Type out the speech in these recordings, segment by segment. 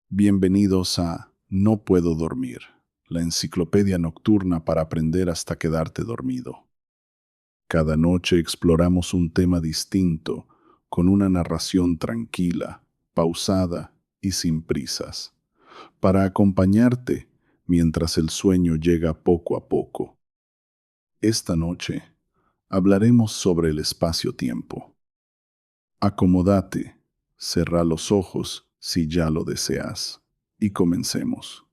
Bienvenidos a No puedo dormir, la enciclopedia nocturna para aprender hasta quedarte dormido. Cada noche exploramos un tema distinto, con una narración tranquila, pausada y sin prisas, para acompañarte mientras el sueño llega poco a poco. Esta noche hablaremos sobre el espacio-tiempo. Acomódate, cerrá los ojos si ya lo deseas, y comencemos.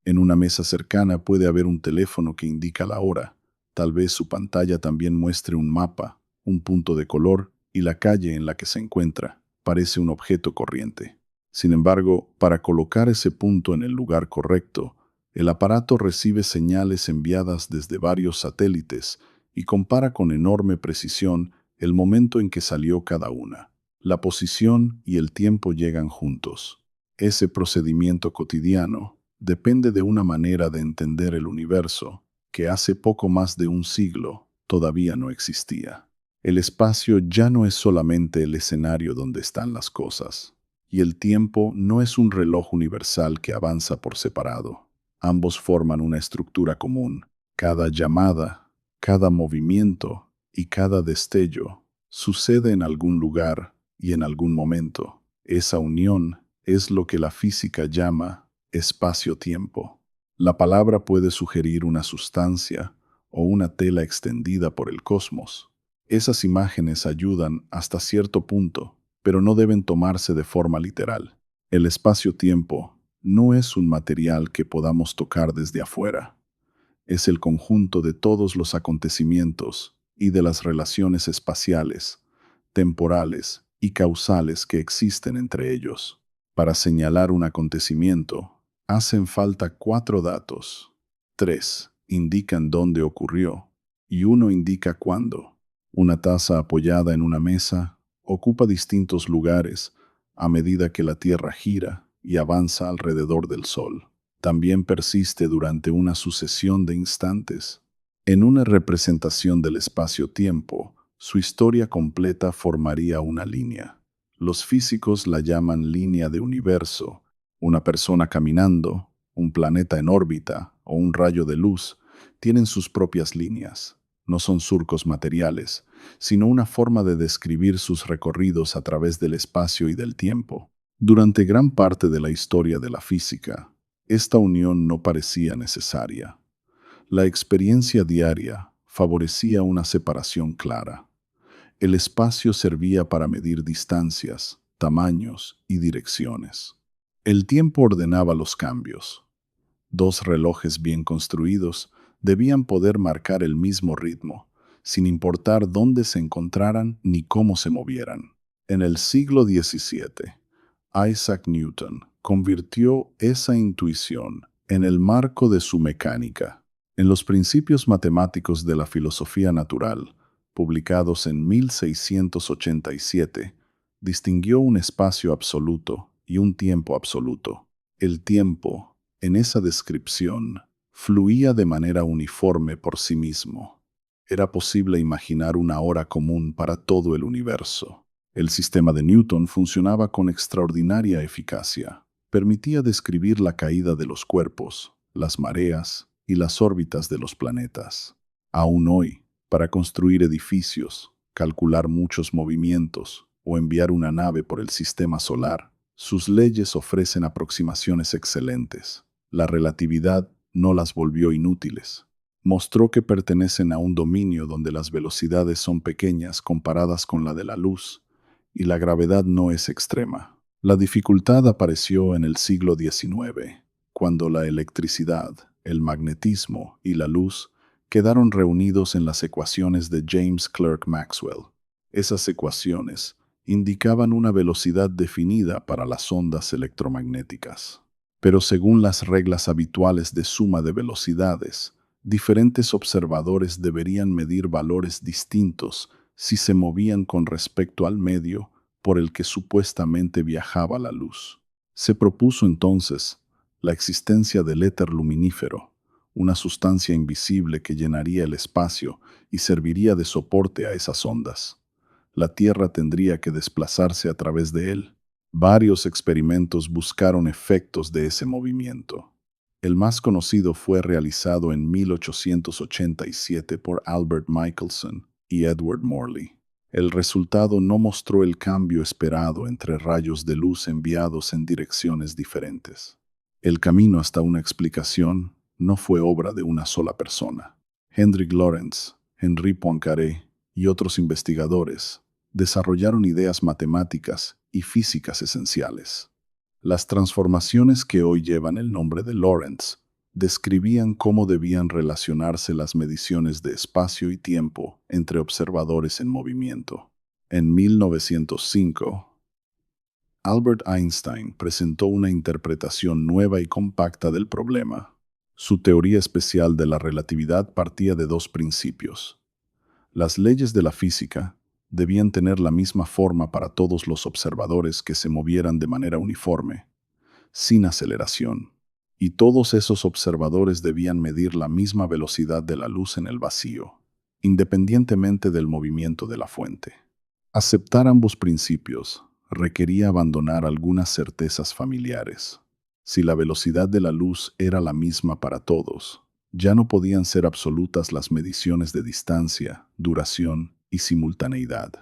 En una mesa cercana puede haber un teléfono que indica la hora. Tal vez su pantalla también muestre un mapa, un punto de color y la calle en la que se encuentra. Parece un objeto corriente. Sin embargo, para colocar ese punto en el lugar correcto, el aparato recibe señales enviadas desde varios satélites y compara con enorme precisión el momento en que salió cada una. La posición y el tiempo llegan juntos. Ese procedimiento cotidiano depende de una manera de entender el universo que hace poco más de un siglo todavía no existía. El espacio ya no es solamente el escenario donde están las cosas, y el tiempo no es un reloj universal que avanza por separado. Ambos forman una estructura común. Cada llamada, cada movimiento y cada destello sucede en algún lugar y en algún momento. Esa unión es lo que la física llama espacio-tiempo. La palabra puede sugerir una sustancia o una tela extendida por el cosmos. Esas imágenes ayudan hasta cierto punto, pero no deben tomarse de forma literal. El espacio-tiempo no es un material que podamos tocar desde afuera. Es el conjunto de todos los acontecimientos y de las relaciones espaciales, temporales y causales que existen entre ellos. Para señalar un acontecimiento, hacen falta 4 datos. 3 indican dónde ocurrió y 1 indica cuándo. Una taza apoyada en una mesa ocupa distintos lugares a medida que la Tierra gira y avanza alrededor del Sol. También persiste durante una sucesión de instantes. En una representación del espacio-tiempo, su historia completa formaría una línea. Los físicos la llaman línea de universo. Una persona caminando, un planeta en órbita o un rayo de luz tienen sus propias líneas. No son surcos materiales, sino una forma de describir sus recorridos a través del espacio y del tiempo. Durante gran parte de la historia de la física, esta unión no parecía necesaria. La experiencia diaria favorecía una separación clara. El espacio servía para medir distancias, tamaños y direcciones. El tiempo ordenaba los cambios. 2 relojes bien construidos debían poder marcar el mismo ritmo, sin importar dónde se encontraran ni cómo se movieran. En el siglo XVII, Isaac Newton convirtió esa intuición en el marco de su mecánica. En los Principios matemáticos de la filosofía natural, publicados en 1687, distinguió un espacio absoluto y un tiempo absoluto. El tiempo, en esa descripción, fluía de manera uniforme por sí mismo. Era posible imaginar una hora común para todo el universo. El sistema de Newton funcionaba con extraordinaria eficacia. Permitía describir la caída de los cuerpos, las mareas y las órbitas de los planetas. Aún hoy, para construir edificios, calcular muchos movimientos o enviar una nave por el sistema solar, sus leyes ofrecen aproximaciones excelentes. La relatividad no las volvió inútiles. Mostró que pertenecen a un dominio donde las velocidades son pequeñas comparadas con la de la luz y la gravedad no es extrema. La dificultad apareció en el siglo XIX, cuando la electricidad, el magnetismo y la luz quedaron reunidos en las ecuaciones de James Clerk Maxwell. Esas ecuaciones indicaban una velocidad definida para las ondas electromagnéticas. Pero según las reglas habituales de suma de velocidades, diferentes observadores deberían medir valores distintos si se movían con respecto al medio por el que supuestamente viajaba la luz. Se propuso entonces la existencia del éter luminífero, una sustancia invisible que llenaría el espacio y serviría de soporte a esas ondas. La Tierra tendría que desplazarse a través de él. Varios experimentos buscaron efectos de ese movimiento. El más conocido fue realizado en 1887 por Albert Michelson y Edward Morley. El resultado no mostró el cambio esperado entre rayos de luz enviados en direcciones diferentes. El camino hasta una explicación no fue obra de una sola persona. Hendrik Lorentz, Henri Poincaré y otros investigadores desarrollaron ideas matemáticas y físicas esenciales. Las transformaciones que hoy llevan el nombre de Lorentz describían cómo debían relacionarse las mediciones de espacio y tiempo entre observadores en movimiento. En 1905, Albert Einstein presentó una interpretación nueva y compacta del problema. Su teoría especial de la relatividad partía de dos principios. Las leyes de la física debían tener la misma forma para todos los observadores que se movieran de manera uniforme, sin aceleración, y todos esos observadores debían medir la misma velocidad de la luz en el vacío, independientemente del movimiento de la fuente. Aceptar ambos principios requería abandonar algunas certezas familiares. Si la velocidad de la luz era la misma para todos, ya no podían ser absolutas las mediciones de distancia, duración y simultaneidad.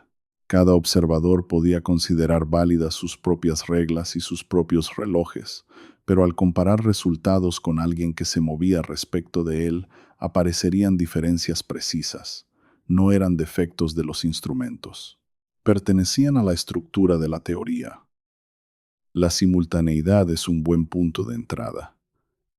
Cada observador podía considerar válidas sus propias reglas y sus propios relojes, pero al comparar resultados con alguien que se movía respecto de él, aparecerían diferencias precisas. No eran defectos de los instrumentos. Pertenecían a la estructura de la teoría. La simultaneidad es un buen punto de entrada.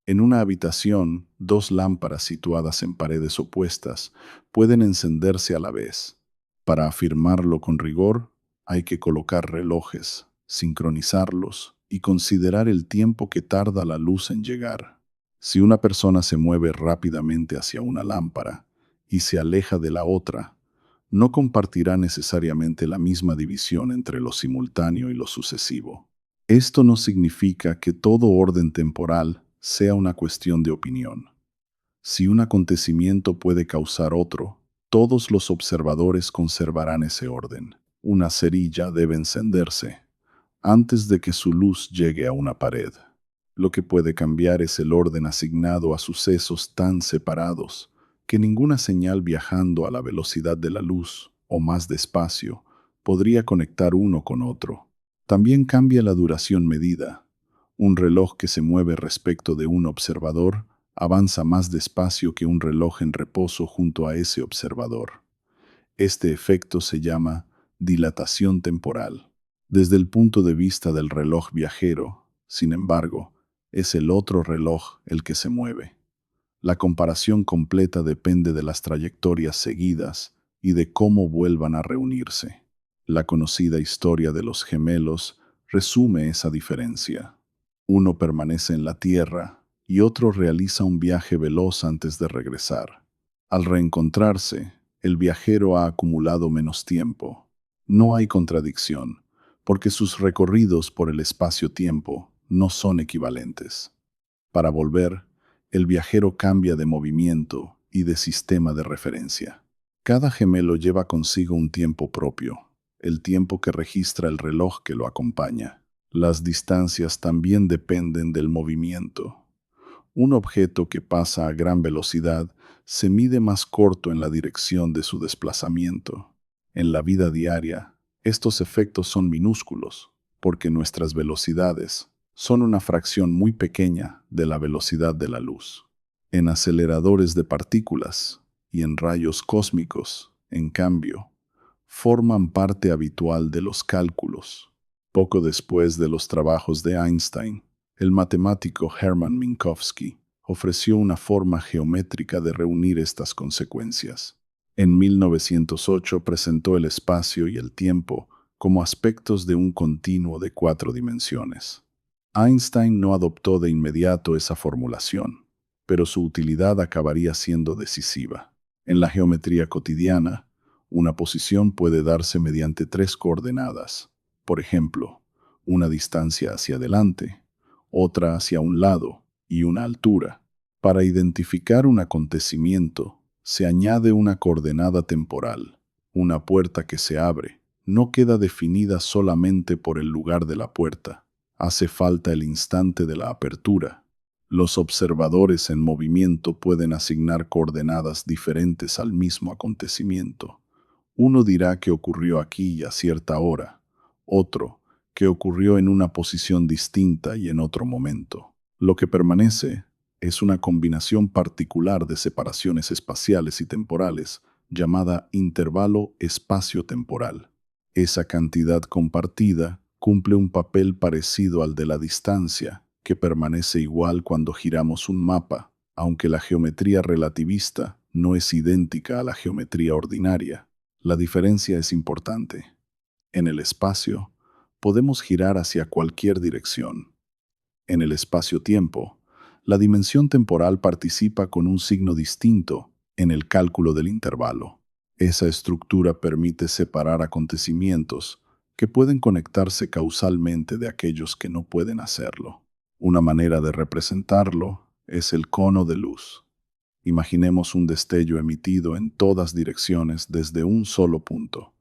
En una habitación, dos lámparas situadas en paredes opuestas pueden encenderse a la vez. Para afirmarlo con rigor, hay que colocar relojes, sincronizarlos y considerar el tiempo que tarda la luz en llegar. Si una persona se mueve rápidamente hacia una lámpara y se aleja de la otra, no compartirá necesariamente la misma división entre lo simultáneo y lo sucesivo. Esto no significa que todo orden temporal sea una cuestión de opinión. Si un acontecimiento puede causar otro, todos los observadores conservarán ese orden. Una cerilla debe encenderse antes de que su luz llegue a una pared. Lo que puede cambiar es el orden asignado a sucesos tan separados que ninguna señal viajando a la velocidad de la luz o más despacio podría conectar uno con otro. También cambia la duración medida. Un reloj que se mueve respecto de un observador avanza más despacio que un reloj en reposo junto a ese observador. Este efecto se llama dilatación temporal. Desde el punto de vista del reloj viajero, sin embargo, es el otro reloj el que se mueve. La comparación completa depende de las trayectorias seguidas y de cómo vuelvan a reunirse. La conocida historia de los gemelos resume esa diferencia. Uno permanece en la Tierra y otro realiza un viaje veloz antes de regresar. Al reencontrarse, el viajero ha acumulado menos tiempo. No hay contradicción, porque sus recorridos por el espacio-tiempo no son equivalentes. Para volver, el viajero cambia de movimiento y de sistema de referencia. Cada gemelo lleva consigo un tiempo propio, el tiempo que registra el reloj que lo acompaña. Las distancias también dependen del movimiento. Un objeto que pasa a gran velocidad se mide más corto en la dirección de su desplazamiento. En la vida diaria, estos efectos son minúsculos, porque nuestras velocidades son una fracción muy pequeña de la velocidad de la luz. En aceleradores de partículas y en rayos cósmicos, en cambio, forman parte habitual de los cálculos. Poco después de los trabajos de Einstein, el matemático Hermann Minkowski ofreció una forma geométrica de reunir estas consecuencias. En 1908 presentó el espacio y el tiempo como aspectos de un continuo de 4 dimensiones. Einstein no adoptó de inmediato esa formulación, pero su utilidad acabaría siendo decisiva. En la geometría cotidiana, una posición puede darse mediante 3 coordenadas. Por ejemplo, una distancia hacia adelante, otra hacia un lado y una altura. Para identificar un acontecimiento, se añade una coordenada temporal, una puerta que se abre, no queda definida solamente por el lugar de la puerta. Hace falta el instante de la apertura. Los observadores en movimiento pueden asignar coordenadas diferentes al mismo acontecimiento. Uno dirá que ocurrió aquí y a cierta hora, otro que ocurrió en una posición distinta y en otro momento. Lo que permanece es una combinación particular de separaciones espaciales y temporales, llamada intervalo espacio-temporal. Esa cantidad compartida cumple un papel parecido al de la distancia, que permanece igual cuando giramos un mapa, aunque la geometría relativista no es idéntica a la geometría ordinaria. La diferencia es importante. En el espacio, podemos girar hacia cualquier dirección. En el espacio-tiempo, la dimensión temporal participa con un signo distinto en el cálculo del intervalo. Esa estructura permite separar acontecimientos que pueden conectarse causalmente de aquellos que no pueden hacerlo. Una manera de representarlo es el cono de luz. Imaginemos un destello emitido en todas direcciones desde un solo punto.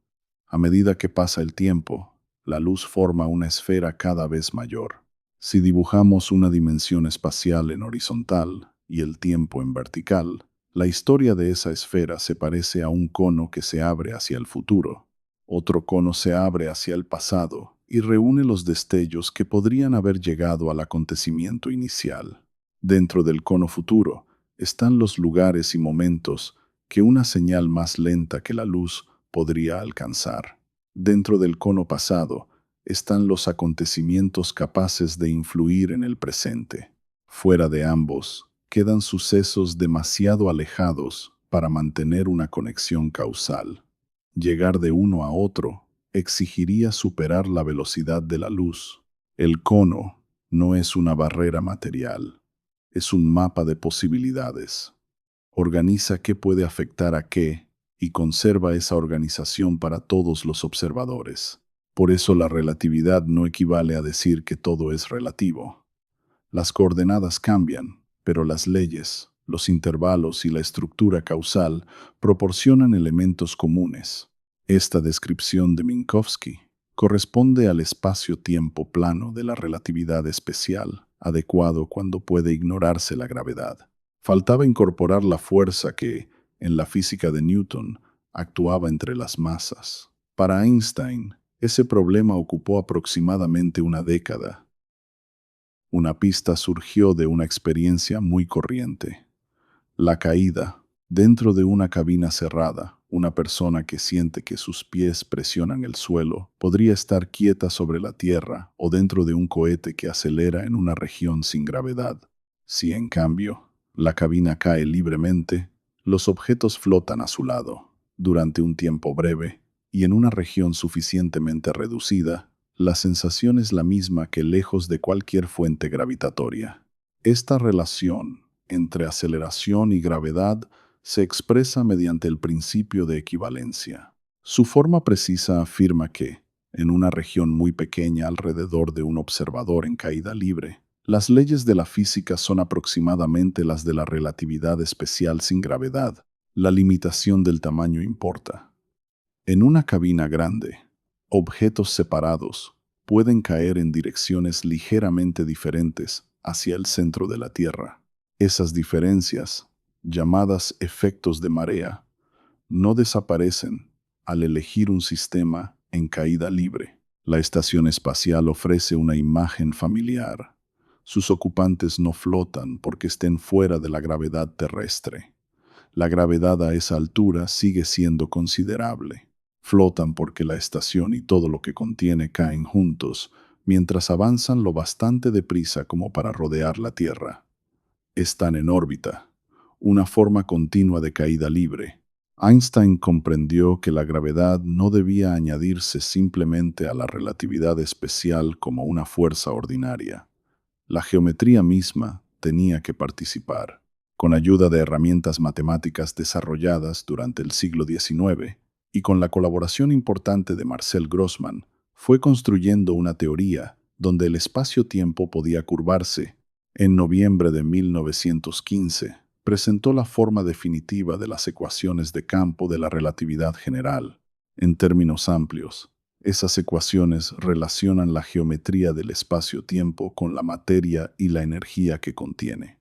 A medida que pasa el tiempo, la luz forma una esfera cada vez mayor. Si dibujamos una dimensión espacial en horizontal y el tiempo en vertical, la historia de esa esfera se parece a un cono que se abre hacia el futuro. Otro cono se abre hacia el pasado y reúne los destellos que podrían haber llegado al acontecimiento inicial. Dentro del cono futuro están los lugares y momentos que una señal más lenta que la luz podría alcanzar. Dentro del cono pasado están los acontecimientos capaces de influir en el presente. Fuera de ambos, quedan sucesos demasiado alejados para mantener una conexión causal. Llegar de uno a otro exigiría superar la velocidad de la luz. El cono no es una barrera material, es un mapa de posibilidades. Organiza qué puede afectar a qué y conserva esa organización para todos los observadores. Por eso la relatividad no equivale a decir que todo es relativo. Las coordenadas cambian, pero las leyes, los intervalos y la estructura causal proporcionan elementos comunes. Esta descripción de Minkowski corresponde al espacio-tiempo plano de la relatividad especial, adecuado cuando puede ignorarse la gravedad. Faltaba incorporar la fuerza que, en la física de Newton, actuaba entre las masas. Para Einstein, ese problema ocupó aproximadamente una década. Una pista surgió de una experiencia muy corriente. La caída. Dentro de una cabina cerrada, una persona que siente que sus pies presionan el suelo podría estar quieta sobre la tierra o dentro de un cohete que acelera en una región sin gravedad. Si, en cambio, la cabina cae libremente, los objetos flotan a su lado. Durante un tiempo breve y en una región suficientemente reducida, la sensación es la misma que lejos de cualquier fuente gravitatoria. Esta relación entre aceleración y gravedad se expresa mediante el principio de equivalencia. Su forma precisa afirma que, en una región muy pequeña alrededor de un observador en caída libre, las leyes de la física son aproximadamente las de la relatividad especial sin gravedad. La limitación del tamaño importa. En una cabina grande, objetos separados pueden caer en direcciones ligeramente diferentes hacia el centro de la Tierra. Esas diferencias, llamadas efectos de marea, no desaparecen al elegir un sistema en caída libre. La estación espacial ofrece una imagen familiar. Sus ocupantes no flotan porque estén fuera de la gravedad terrestre. La gravedad a esa altura sigue siendo considerable. Flotan porque la estación y todo lo que contiene caen juntos, mientras avanzan lo bastante deprisa como para rodear la Tierra. Están en órbita, una forma continua de caída libre. Einstein comprendió que la gravedad no debía añadirse simplemente a la relatividad especial como una fuerza ordinaria. La geometría misma tenía que participar. Con ayuda de herramientas matemáticas desarrolladas durante el siglo XIX y con la colaboración importante de Marcel Grossman, fue construyendo una teoría donde el espacio-tiempo podía curvarse. En noviembre de 1915, presentó la forma definitiva de las ecuaciones de campo de la relatividad general. En términos amplios, Esas ecuaciones relacionan la geometría del espacio-tiempo con la materia y la energía que contiene.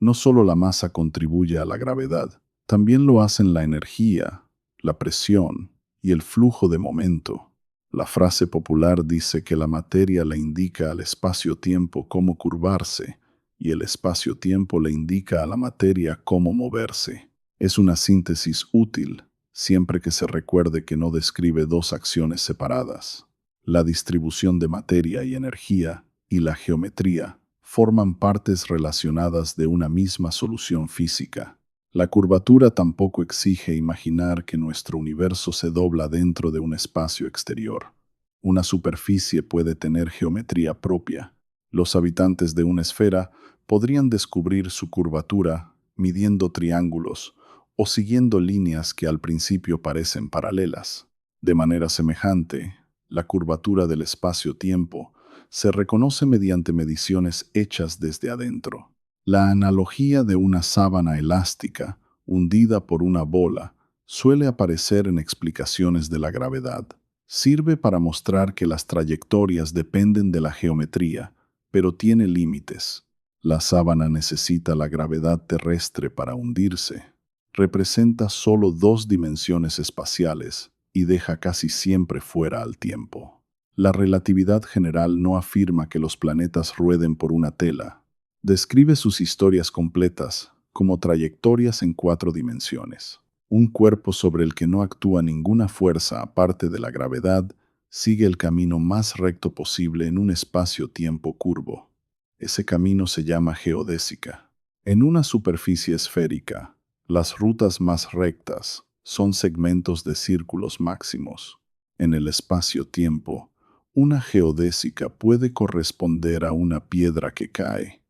No solo la masa contribuye a la gravedad, también lo hacen la energía, la presión y el flujo de momento. La frase popular dice que la materia le indica al espacio-tiempo cómo curvarse y el espacio-tiempo le indica a la materia cómo moverse. Es una síntesis útil, siempre que se recuerde que no describe dos acciones separadas. La distribución de materia y energía y la geometría forman partes relacionadas de una misma solución física. La curvatura tampoco exige imaginar que nuestro universo se dobla dentro de un espacio exterior. Una superficie puede tener geometría propia. Los habitantes de una esfera podrían descubrir su curvatura midiendo triángulos o siguiendo líneas que al principio parecen paralelas. De manera semejante, la curvatura del espacio-tiempo se reconoce mediante mediciones hechas desde adentro. La analogía de una sábana elástica hundida por una bola suele aparecer en explicaciones de la gravedad. Sirve para mostrar que las trayectorias dependen de la geometría, pero tiene límites. La sábana necesita la gravedad terrestre para hundirse. Representa solo dos dimensiones espaciales y deja casi siempre fuera al tiempo. La relatividad general no afirma que los planetas rueden por una tela. Describe sus historias completas como trayectorias en 4 dimensiones. Un cuerpo sobre el que no actúa ninguna fuerza aparte de la gravedad sigue el camino más recto posible en un espacio-tiempo curvo. Ese camino se llama geodésica. En una superficie esférica, las rutas más rectas son segmentos de círculos máximos. En el espacio-tiempo, una geodésica puede corresponder a una piedra que cae,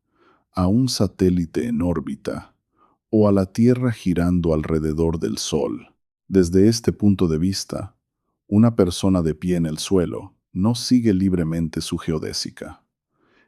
a un satélite en órbita o a la Tierra girando alrededor del Sol. Desde este punto de vista, una persona de pie en el suelo no sigue libremente su geodésica.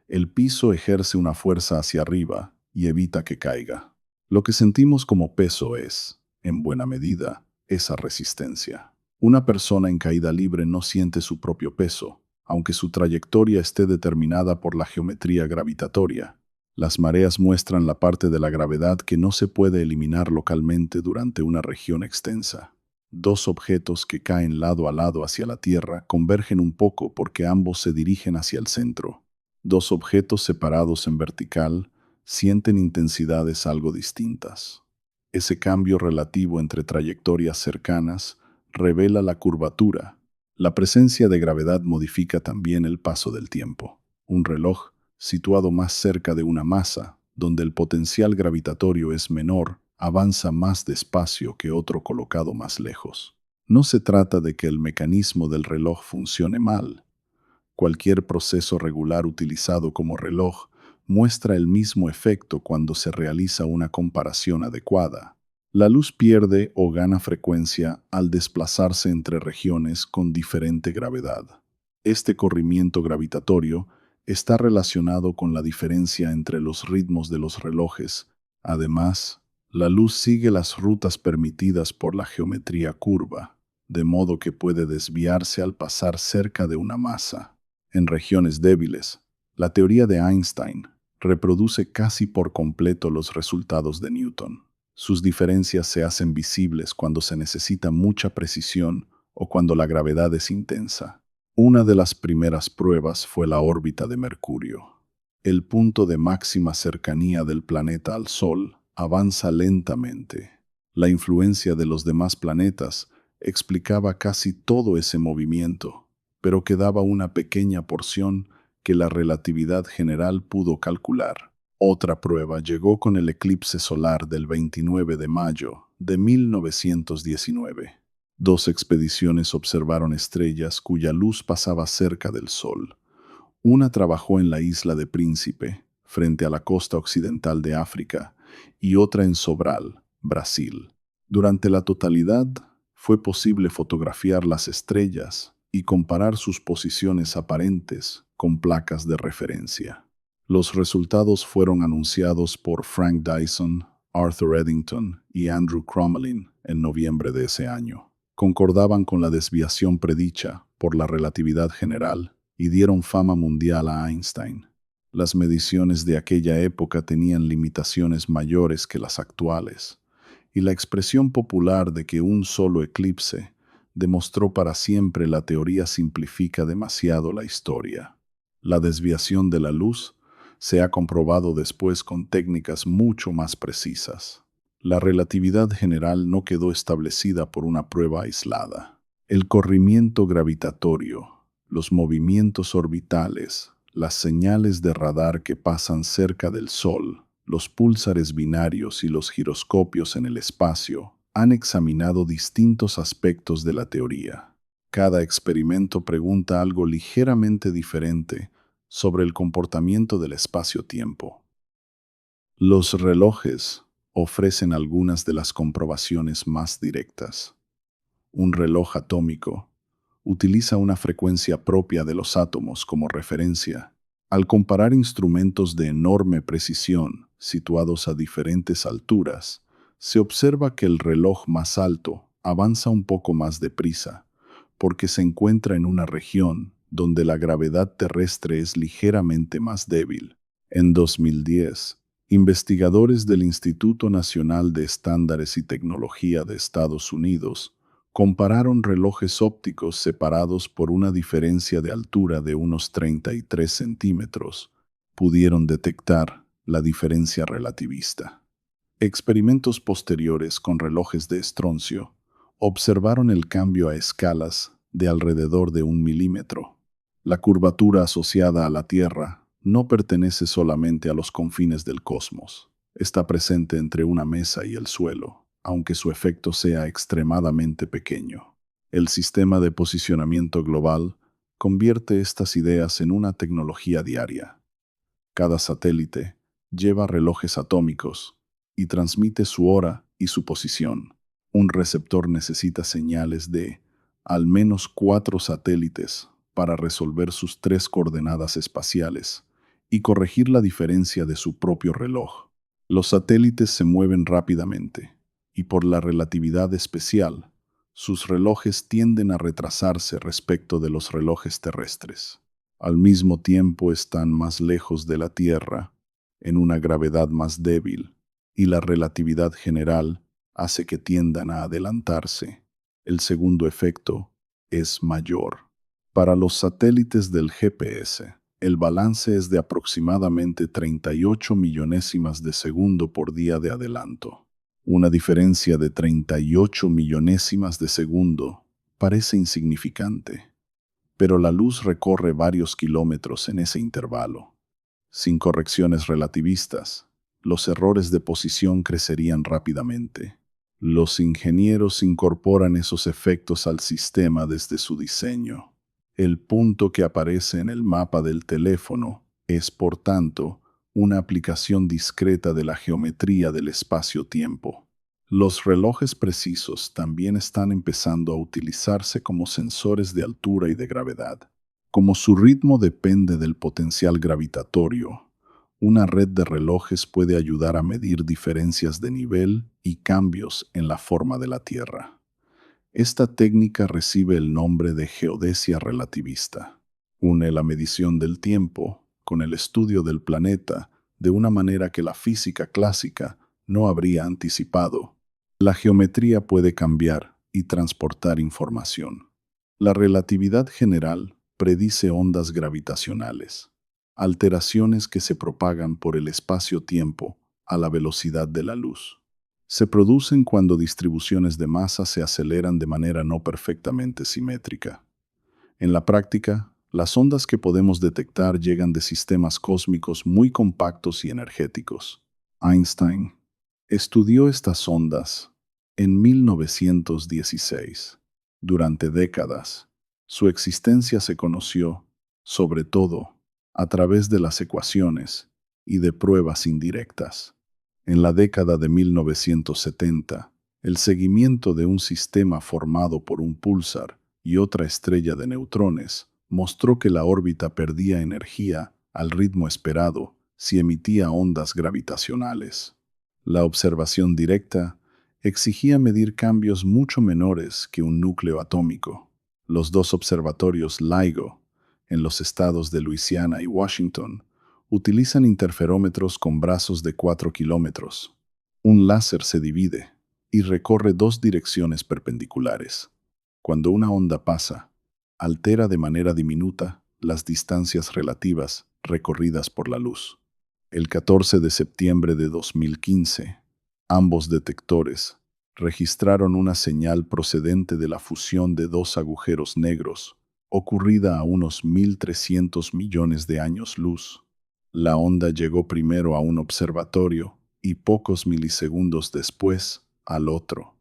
El piso ejerce una fuerza hacia arriba y evita que caiga. Lo que sentimos como peso es, en buena medida, esa resistencia. Una persona en caída libre no siente su propio peso, aunque su trayectoria esté determinada por la geometría gravitatoria. Las mareas muestran la parte de la gravedad que no se puede eliminar localmente durante una región extensa. Dos objetos que caen lado a lado hacia la Tierra convergen un poco porque ambos se dirigen hacia el centro. Dos objetos separados en vertical sienten intensidades algo distintas. Ese cambio relativo entre trayectorias cercanas revela la curvatura. La presencia de gravedad modifica también el paso del tiempo. Un reloj situado más cerca de una masa, donde el potencial gravitatorio es menor, avanza más despacio que otro colocado más lejos. No se trata de que el mecanismo del reloj funcione mal. Cualquier proceso regular utilizado como reloj muestra el mismo efecto cuando se realiza una comparación adecuada. La luz pierde o gana frecuencia al desplazarse entre regiones con diferente gravedad. Este corrimiento gravitatorio está relacionado con la diferencia entre los ritmos de los relojes. Además, la luz sigue las rutas permitidas por la geometría curva, de modo que puede desviarse al pasar cerca de una masa. En regiones débiles, la teoría de Einstein reproduce casi por completo los resultados de Newton. Sus diferencias se hacen visibles cuando se necesita mucha precisión o cuando la gravedad es intensa. Una de las primeras pruebas fue la órbita de Mercurio. El punto de máxima cercanía del planeta al Sol avanza lentamente. La influencia de los demás planetas explicaba casi todo ese movimiento, pero quedaba una pequeña porción que la relatividad general pudo calcular. Otra prueba llegó con el eclipse solar del 29 de mayo de 1919. Dos expediciones observaron estrellas cuya luz pasaba cerca del Sol. Una trabajó en la isla de Príncipe, frente a la costa occidental de África, y otra en Sobral, Brasil. Durante la totalidad, fue posible fotografiar las estrellas y comparar sus posiciones aparentes con placas de referencia. Los resultados fueron anunciados por Frank Dyson, Arthur Eddington y Andrew Crommelin en noviembre de ese año. Concordaban con la desviación predicha por la relatividad general y dieron fama mundial a Einstein. Las mediciones de aquella época tenían limitaciones mayores que las actuales, y la expresión popular de que un solo eclipse demostró para siempre la teoría simplifica demasiado la historia. La desviación de la luz se ha comprobado después con técnicas mucho más precisas. La relatividad general no quedó establecida por una prueba aislada. El corrimiento gravitatorio, los movimientos orbitales, las señales de radar que pasan cerca del Sol, los púlsares binarios y los giroscopios en el espacio han examinado distintos aspectos de la teoría. Cada experimento pregunta algo ligeramente diferente sobre el comportamiento del espacio-tiempo. Los relojes ofrecen algunas de las comprobaciones más directas. Un reloj atómico utiliza una frecuencia propia de los átomos como referencia. Al comparar instrumentos de enorme precisión situados a diferentes alturas, se observa que el reloj más alto avanza un poco más deprisa, porque se encuentra en una región donde la gravedad terrestre es ligeramente más débil. En 2010, investigadores del Instituto Nacional de Estándares y Tecnología de Estados Unidos compararon relojes ópticos separados por una diferencia de altura de unos 33 centímetros. Pudieron detectar la diferencia relativista. Experimentos posteriores con relojes de estroncio observaron el cambio a escalas de alrededor de 1 milímetro. La curvatura asociada a la Tierra no pertenece solamente a los confines del cosmos. Está presente entre una mesa y el suelo, aunque su efecto sea extremadamente pequeño. El sistema de posicionamiento global convierte estas ideas en una tecnología diaria. Cada satélite lleva relojes atómicos y transmite su hora y su posición. Un receptor necesita señales de al menos 4 satélites para resolver sus 3 coordenadas espaciales y corregir la diferencia de su propio reloj. Los satélites se mueven rápidamente y por la relatividad especial, sus relojes tienden a retrasarse respecto de los relojes terrestres. Al mismo tiempo están más lejos de la Tierra, en una gravedad más débil, y la relatividad general hace que tiendan a adelantarse. El segundo efecto es mayor. Para los satélites del GPS, el balance es de aproximadamente 38 millonésimas de segundo por día de adelanto. Una diferencia de 38 millonésimas de segundo parece insignificante, pero la luz recorre varios kilómetros en ese intervalo. Sin correcciones relativistas, los errores de posición crecerían rápidamente. Los ingenieros incorporan esos efectos al sistema desde su diseño. El punto que aparece en el mapa del teléfono es, por tanto, una aplicación discreta de la geometría del espacio-tiempo. Los relojes precisos también están empezando a utilizarse como sensores de altura y de gravedad. Como su ritmo depende del potencial gravitatorio, una red de relojes puede ayudar a medir diferencias de nivel y cambios en la forma de la Tierra. Esta técnica recibe el nombre de geodesia relativista. Une la medición del tiempo con el estudio del planeta de una manera que la física clásica no habría anticipado. La geometría puede cambiar y transportar información. La relatividad general predice ondas gravitacionales, alteraciones que se propagan por el espacio-tiempo a la velocidad de la luz. Se producen cuando distribuciones de masa se aceleran de manera no perfectamente simétrica. En la práctica, las ondas que podemos detectar llegan de sistemas cósmicos muy compactos y energéticos. Einstein estudió estas ondas en 1916. Durante décadas, su existencia se conoció, sobre todo, a través de las ecuaciones y de pruebas indirectas. En la década de 1970, el seguimiento de un sistema formado por un púlsar y otra estrella de neutrones mostró que la órbita perdía energía al ritmo esperado si emitía ondas gravitacionales. La observación directa exigía medir cambios mucho menores que un núcleo atómico. Los dos observatorios LIGO, en los estados de Luisiana y Washington, utilizan interferómetros con brazos de 4 kilómetros. Un láser se divide y recorre dos direcciones perpendiculares. Cuando una onda pasa, altera de manera diminuta las distancias relativas recorridas por la luz. El 14 de septiembre de 2015, ambos detectores registraron una señal procedente de la fusión de dos agujeros negros, ocurrida a unos 1.300 millones de años luz. La onda llegó primero a un observatorio y pocos milisegundos después al otro.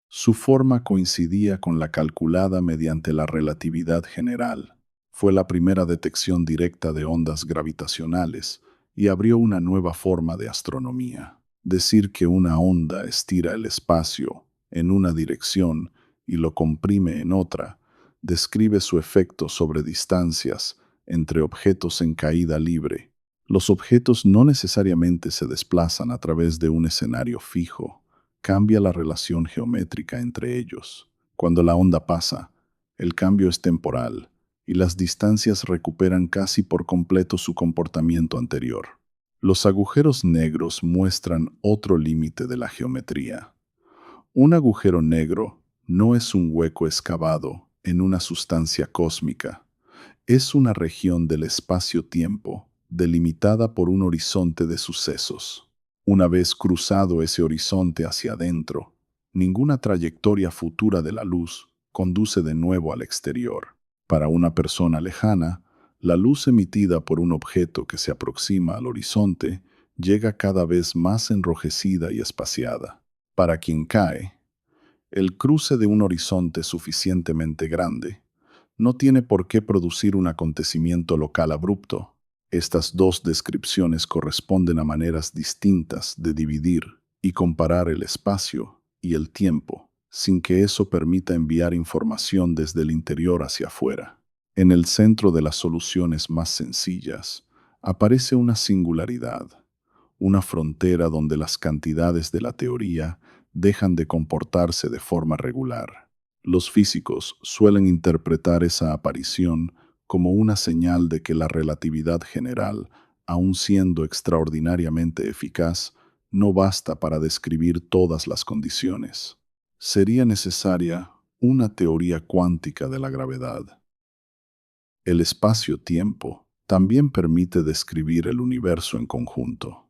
Su forma coincidía con la calculada mediante la relatividad general. Fue la primera detección directa de ondas gravitacionales y abrió una nueva forma de astronomía. Decir que una onda estira el espacio en una dirección y lo comprime en otra, describe su efecto sobre distancias entre objetos en caída libre. Los objetos no necesariamente se desplazan a través de un escenario fijo. Cambia la relación geométrica entre ellos. Cuando la onda pasa, el cambio es temporal y las distancias recuperan casi por completo su comportamiento anterior. Los agujeros negros muestran otro límite de la geometría. Un agujero negro no es un hueco excavado en una sustancia cósmica. Es una región del espacio-tiempo delimitada por un horizonte de sucesos. Una vez cruzado ese horizonte hacia adentro, ninguna trayectoria futura de la luz conduce de nuevo al exterior. Para una persona lejana, la luz emitida por un objeto que se aproxima al horizonte llega cada vez más enrojecida y espaciada. Para quien cae, el cruce de un horizonte suficientemente grande no tiene por qué producir un acontecimiento local abrupto. Estas dos descripciones corresponden a maneras distintas de dividir y comparar el espacio y el tiempo, sin que eso permita enviar información desde el interior hacia afuera. En el centro de las soluciones más sencillas, aparece una singularidad, una frontera donde las cantidades de la teoría dejan de comportarse de forma regular. Los físicos suelen interpretar esa aparición como una señal de que la relatividad general, aun siendo extraordinariamente eficaz, no basta para describir todas las condiciones. Sería necesaria una teoría cuántica de la gravedad. El espacio-tiempo también permite describir el universo en conjunto.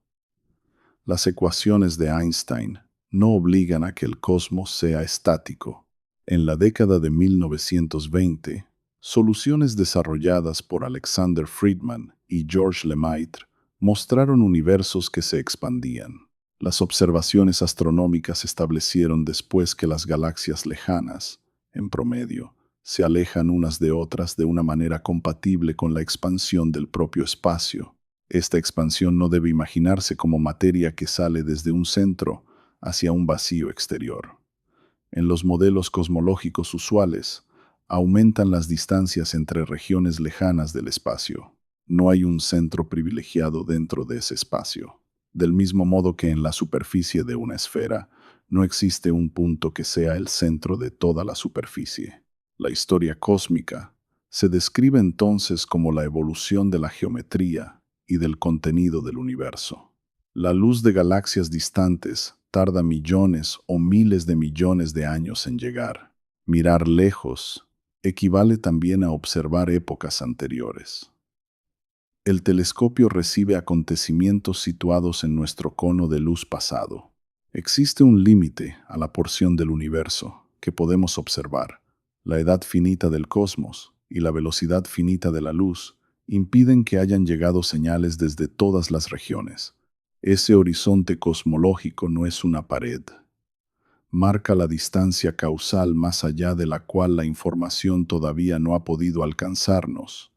Las ecuaciones de Einstein no obligan a que el cosmos sea estático. En la década de 1920, soluciones desarrolladas por Alexander Friedman y Georges Lemaitre mostraron universos que se expandían. Las observaciones astronómicas establecieron después que las galaxias lejanas, en promedio, se alejan unas de otras de una manera compatible con la expansión del propio espacio. Esta expansión no debe imaginarse como materia que sale desde un centro hacia un vacío exterior. En los modelos cosmológicos usuales, aumentan las distancias entre regiones lejanas del espacio. No hay un centro privilegiado dentro de ese espacio. Del mismo modo que en la superficie de una esfera, no existe un punto que sea el centro de toda la superficie. La historia cósmica se describe entonces como la evolución de la geometría y del contenido del universo. La luz de galaxias distantes tarda millones o miles de millones de años en llegar. Mirar lejos equivale también a observar épocas anteriores. El telescopio recibe acontecimientos situados en nuestro cono de luz pasado. Existe un límite a la porción del universo que podemos observar. La edad finita del cosmos y la velocidad finita de la luz impiden que hayan llegado señales desde todas las regiones. Ese horizonte cosmológico no es una pared. Marca la distancia causal más allá de la cual la información todavía no ha podido alcanzarnos,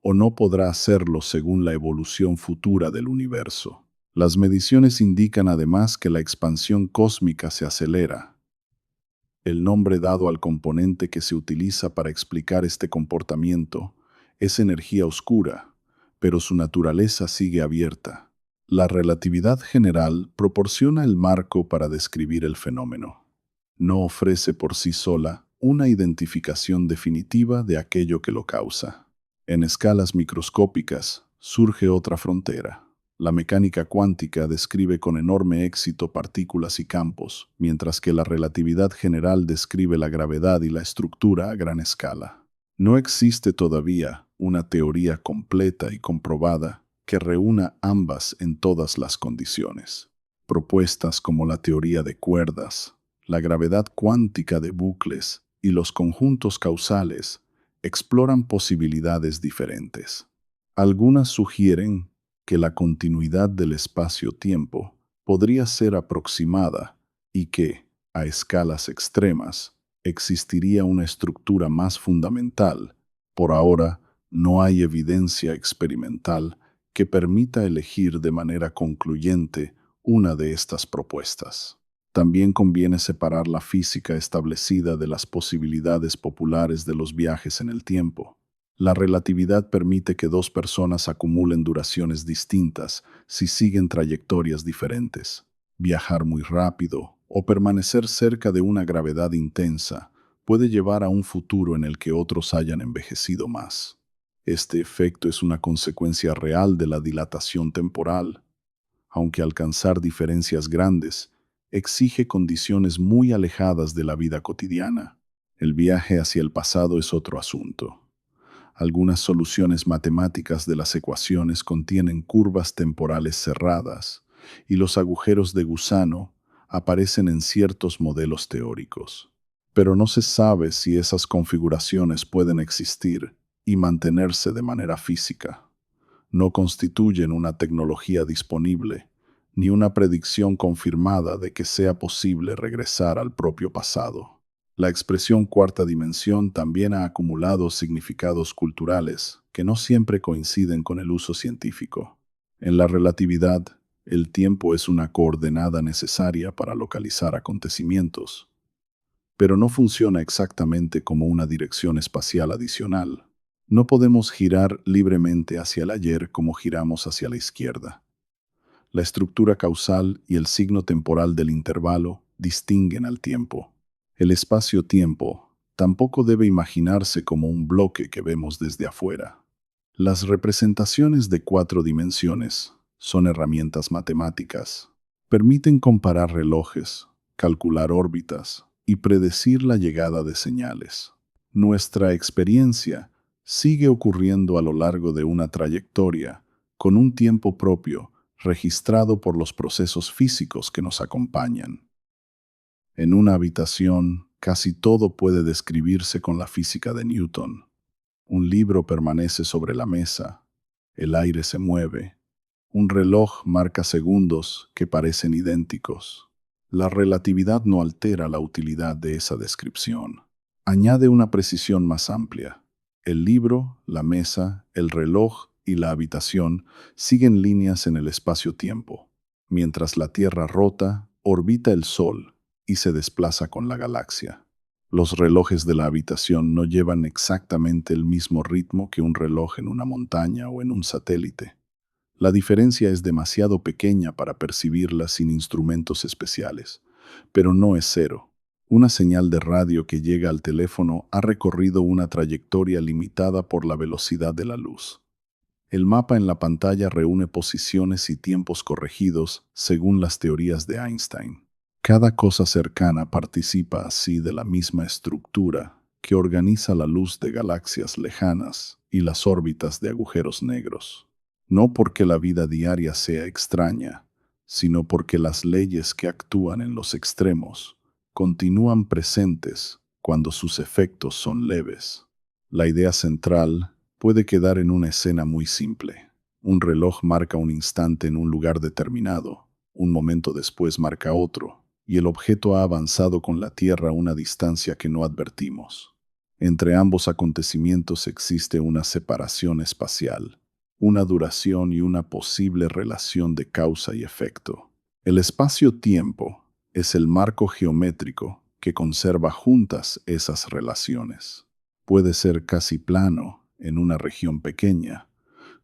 o no podrá hacerlo según la evolución futura del universo. Las mediciones indican además que la expansión cósmica se acelera. El nombre dado al componente que se utiliza para explicar este comportamiento es energía oscura, pero su naturaleza sigue abierta. La relatividad general proporciona el marco para describir el fenómeno. No ofrece por sí sola una identificación definitiva de aquello que lo causa. En escalas microscópicas surge otra frontera. La mecánica cuántica describe con enorme éxito partículas y campos, mientras que la relatividad general describe la gravedad y la estructura a gran escala. No existe todavía una teoría completa y comprobada que reúna ambas en todas las condiciones. Propuestas como la teoría de cuerdas, la gravedad cuántica de bucles y los conjuntos causales exploran posibilidades diferentes. Algunas sugieren que la continuidad del espacio-tiempo podría ser aproximada y que, a escalas extremas, existiría una estructura más fundamental. Por ahora, no hay evidencia experimental que permita elegir de manera concluyente una de estas propuestas. También conviene separar la física establecida de las posibilidades populares de los viajes en el tiempo. La relatividad permite que dos personas acumulen duraciones distintas si siguen trayectorias diferentes. Viajar muy rápido o permanecer cerca de una gravedad intensa puede llevar a un futuro en el que otros hayan envejecido más. Este efecto es una consecuencia real de la dilatación temporal, aunque alcanzar diferencias grandes exige condiciones muy alejadas de la vida cotidiana. El viaje hacia el pasado es otro asunto. Algunas soluciones matemáticas de las ecuaciones contienen curvas temporales cerradas, y los agujeros de gusano aparecen en ciertos modelos teóricos. Pero no se sabe si esas configuraciones pueden existir y mantenerse de manera física. No constituyen una tecnología disponible, ni una predicción confirmada de que sea posible regresar al propio pasado. La expresión cuarta dimensión también ha acumulado significados culturales que no siempre coinciden con el uso científico. En la relatividad, el tiempo es una coordenada necesaria para localizar acontecimientos, pero no funciona exactamente como una dirección espacial adicional. No podemos girar libremente hacia el ayer como giramos hacia la izquierda. La estructura causal y el signo temporal del intervalo distinguen al tiempo. El espacio-tiempo tampoco debe imaginarse como un bloque que vemos desde afuera. Las representaciones de 4 dimensiones son herramientas matemáticas. Permiten comparar relojes, calcular órbitas y predecir la llegada de señales. Nuestra experiencia sigue ocurriendo a lo largo de una trayectoria, con un tiempo propio, registrado por los procesos físicos que nos acompañan. En una habitación, casi todo puede describirse con la física de Newton. Un libro permanece sobre la mesa, el aire se mueve, un reloj marca segundos que parecen idénticos. La relatividad no altera la utilidad de esa descripción. Añade una precisión más amplia. El libro, la mesa, el reloj y la habitación siguen líneas en el espacio-tiempo, mientras la Tierra rota, orbita el Sol y se desplaza con la galaxia. Los relojes de la habitación no llevan exactamente el mismo ritmo que un reloj en una montaña o en un satélite. La diferencia es demasiado pequeña para percibirla sin instrumentos especiales, pero no es cero. Una señal de radio que llega al teléfono ha recorrido una trayectoria limitada por la velocidad de la luz. El mapa en la pantalla reúne posiciones y tiempos corregidos según las teorías de Einstein. Cada cosa cercana participa así de la misma estructura que organiza la luz de galaxias lejanas y las órbitas de agujeros negros. No porque la vida diaria sea extraña, sino porque las leyes que actúan en los extremos continúan presentes cuando sus efectos son leves. La idea central puede quedar en una escena muy simple. Un reloj marca un instante en un lugar determinado, un momento después marca otro, y el objeto ha avanzado con la Tierra a una distancia que no advertimos. Entre ambos acontecimientos existe una separación espacial, una duración y una posible relación de causa y efecto. El espacio-tiempo es el marco geométrico que conserva juntas esas relaciones. Puede ser casi plano en una región pequeña,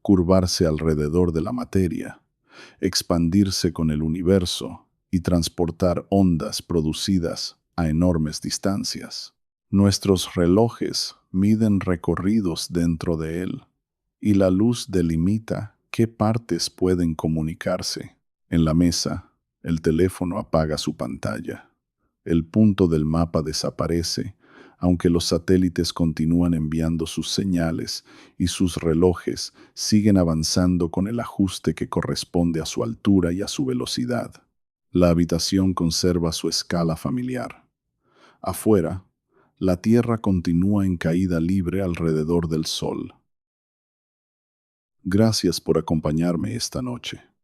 curvarse alrededor de la materia, expandirse con el universo y transportar ondas producidas a enormes distancias. Nuestros relojes miden recorridos dentro de él, y la luz delimita qué partes pueden comunicarse. En la mesa, el teléfono apaga su pantalla. El punto del mapa desaparece, aunque los satélites continúan enviando sus señales y sus relojes siguen avanzando con el ajuste que corresponde a su altura y a su velocidad. La habitación conserva su escala familiar. Afuera, la Tierra continúa en caída libre alrededor del Sol. Gracias por acompañarme esta noche.